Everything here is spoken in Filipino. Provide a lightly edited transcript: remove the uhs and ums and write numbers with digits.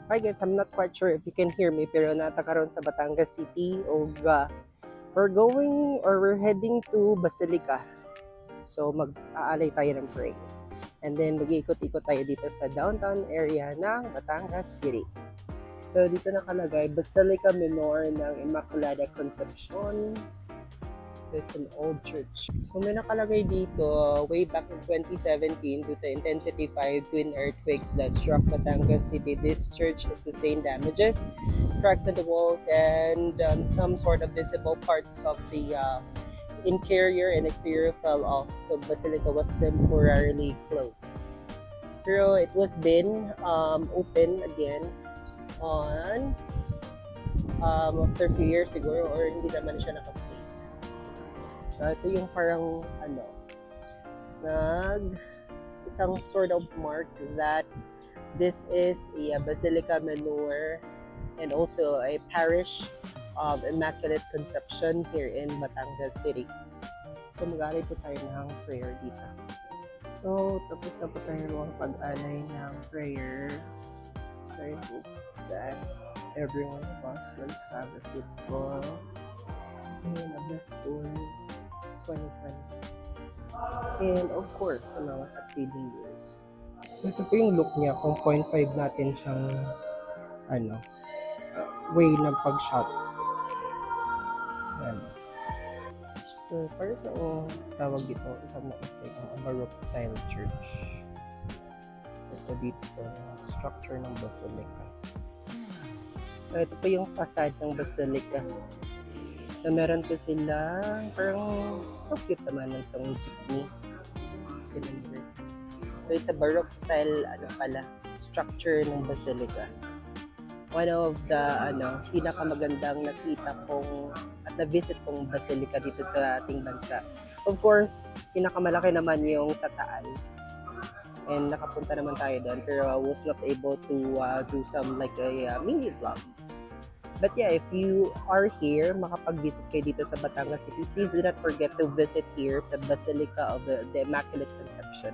Hi guys, I'm not quite sure if you can hear me pero nata karon sa Batangas City o we're heading to Basilica. So mag-aalay tayo ng pray. And then mag-iikot-ikot tayo dito sa downtown area ng Batangas City. So dito nakalagay Basilica Minor ng Immaculada Concepcion. So it's an old church. So may nakalagay dito, way back in 2017 due to intensity 5 twin earthquakes that struck Batangas City, this church sustained damages, cracks in the walls, and some sort of visible parts of the interior and exterior fell off. So Basilica was temporarily closed. Pero it was been open again on after a few years siguro, or hindi naman siya naka-state. So ito yung parang isang sort of mark that this is a Basilica Minor and also a parish of Immaculate Conception here in Batangas City. So mag-alay po tayo ng prayer dito. So tapos na po tayo ng pag-alay ng prayer. So I hope that everyone of us will have a fruitful and a blissful 2026. And of course, sa mga succeeding years. So ito po yung look niya, kung 0.5 natin siyang way ng pag-shot. So para sa tawag dito, if I'm not mistaken, a Baroque style church. Ito dito, structure ng Basilica. So ito po yung facade ng Basilica. So, meron po sila, parang so cute naman itong jeepney. So, it's a Baroque style, structure ng Basilica. One of the, pinakamagandang nakita kong at na-visit kong Basilica dito sa ating bansa. Of course, pinakamalaki naman yung sa Taal. And nakapunta naman tayo doon, pero I was not able to do some like a mini vlog. But yeah, if you are here, makapag-visit kayo dito sa Batangas City, please do not forget to visit here sa Basilica of the Immaculate Conception.